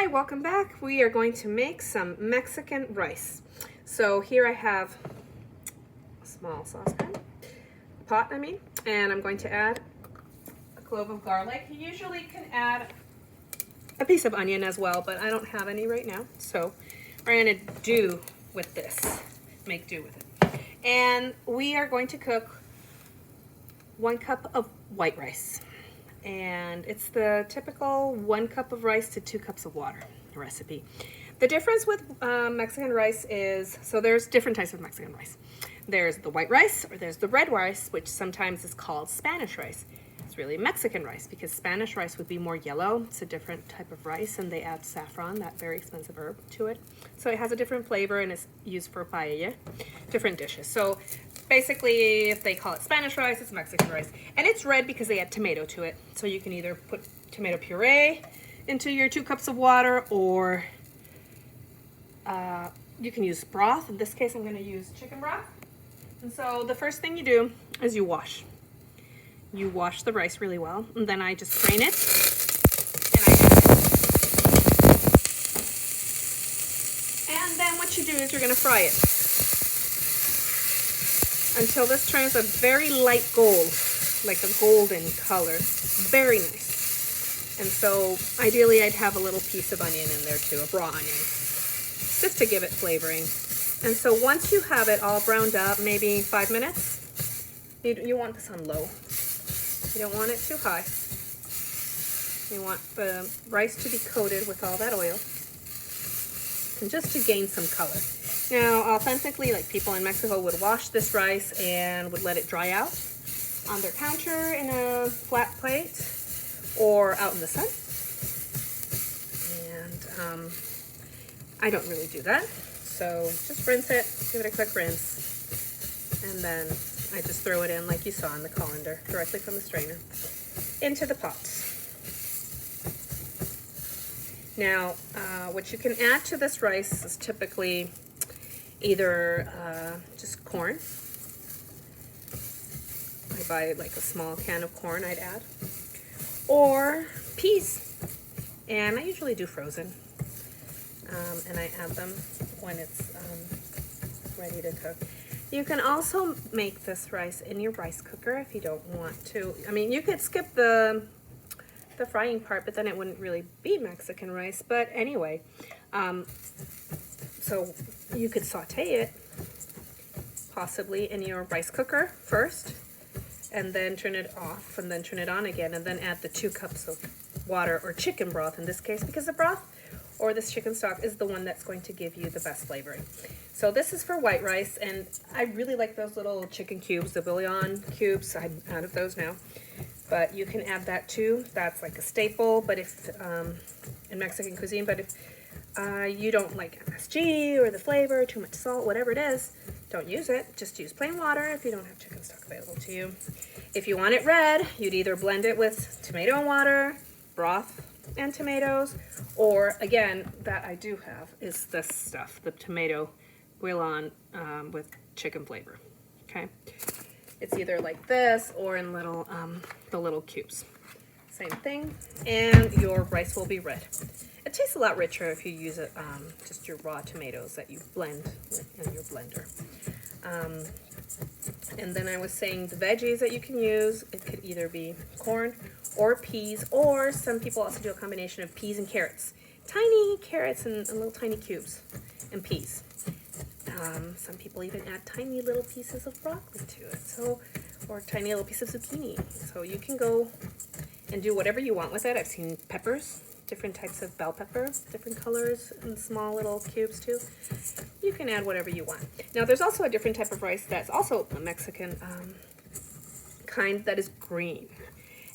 Hi, welcome back. We are going to make some Mexican rice. So here I have a small saucepan, pot I mean, and I'm going to add a clove of garlic. You usually can add a piece of onion as well, but I don't have any right now. So we're going to do with this, make do with it. And we are going to cook 1 cup of white rice. And it's the typical 1 cup of rice to 2 cups of water recipe. The difference with Mexican rice is, so there's different types of Mexican rice. There's the white rice, or there's the red rice, which sometimes is called Spanish rice. It's really Mexican rice because Spanish rice would be more yellow. It's a different type of rice, and they add saffron, that very expensive herb, to it. So it has a different flavor, and it's used for paella, different dishes. So basically, if they call it Spanish rice, it's Mexican rice. And it's red because they add tomato to it. So you can either put tomato puree into your 2 cups of water, or you can use broth. In this case, I'm going to use chicken broth. And so the first thing you do is you wash. You wash the rice really well, and then I just drain it, and I add it. And then what you do is you're going to fry it until this turns a very light gold, like a golden color. Very nice. And so ideally I'd have a little piece of onion in there too, a raw onion, just to give it flavoring. And so once you have it all browned up, maybe 5 minutes, you want this on low. You don't want it too high. You want the rice to be coated with all that oil, and just to gain some color. Now, authentically, like people in Mexico would wash this rice and would let it dry out on their counter in a flat plate or out in the sun. And I don't really do that. So just rinse it, give it a quick rinse, and then I just throw it in like you saw in the colander, directly from the strainer, into the pot. Now, what you can add to this rice is typically either just corn. I buy like a small can of corn I'd add, or peas, and I usually do frozen, and I add them when it's ready to cook. You can also make this rice in your rice cooker if you don't want to. I mean, you could skip the frying part, but then it wouldn't really be Mexican rice. But anyway, so you could saute it possibly in your rice cooker first, and then turn it off, and then turn it on again, and then add the 2 cups of water, or chicken broth in this case, because the broth or this chicken stock is the one that's going to give you the best flavoring. So this is for white rice, and I really like those little chicken cubes, the bouillon cubes. I'm out of those now, but you can add that too. That's like a staple, but if in Mexican cuisine, but if you don't like MSG or the flavor, too much salt, whatever it is, don't use it. Just use plain water if you don't have chicken stock available to you. If you want it red, you'd either blend it with tomato and water, broth and tomatoes, or again, that I do have is this stuff, the tomato bouillon with chicken flavor. Okay, it's either like this or in little the little cubes. Same thing, and your rice will be red. It tastes a lot richer if you use it just your raw tomatoes that you blend in your blender. And then I was saying the veggies that you can use, it could either be corn or peas, or some people also do a combination of peas and carrots. Tiny carrots and little tiny cubes, and peas. Some people even add tiny little pieces of broccoli to it, so, or tiny little pieces of zucchini. So you can go and do whatever you want with it. I've seen peppers, different types of bell pepper, different colors, and small little cubes too. You can add whatever you want. Now there's also a different type of rice that's also a Mexican kind that is green.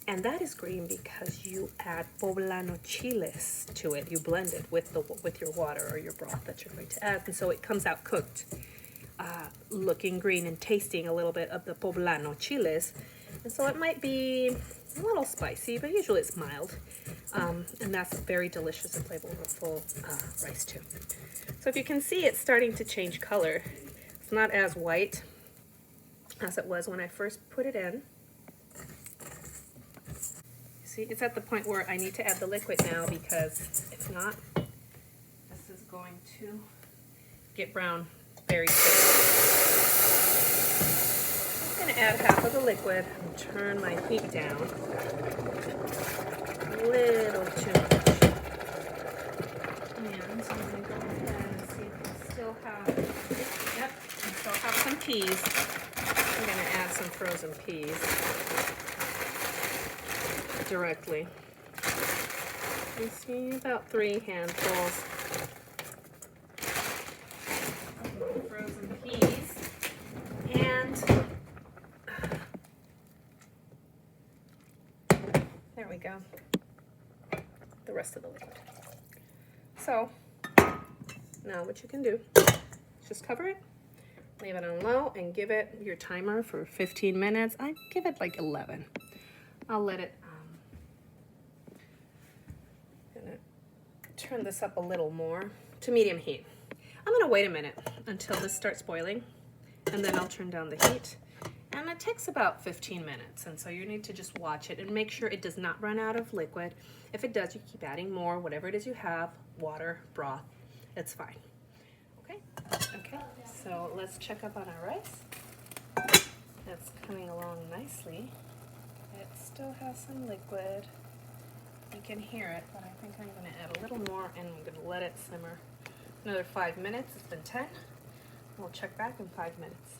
And that is green because you add poblano chiles to it. You blend it with your water or your broth that you're going to add, and so it comes out cooked, looking green and tasting a little bit of the poblano chiles. And so it might be a little spicy, but usually it's mild. And that's very delicious and flavorful rice too. So if you can see, it's starting to change color. It's not as white as it was when I first put it in. See, it's at the point where I need to add the liquid now, because if not, going to get brown very quick. I'm going to add half of the liquid and turn my heat down a little too much. And so I'm going to go ahead and see if I still have, yep, I still have some peas. I'm going to add some frozen peas directly. You see about 3 handfuls of frozen peas, and there we go, the rest of the liquid. So now what you can do is just cover it, leave it on low, and give it your timer for 15 minutes. I give it like 11. I'll let it gonna turn this up a little more to medium heat. I'm gonna wait a minute until this starts boiling, and then I'll turn down the heat. And it takes about 15 minutes, and so you need to just watch it and make sure it does not run out of liquid. If it does, you keep adding more, whatever it is you have, water, broth, it's fine. Okay, so let's check up on our rice. It's coming along nicely. It still has some liquid. You can hear it, but I think I'm going to add a little more, and I'm going to let it simmer another 5 minutes. It's been 10. We'll check back in 5 minutes.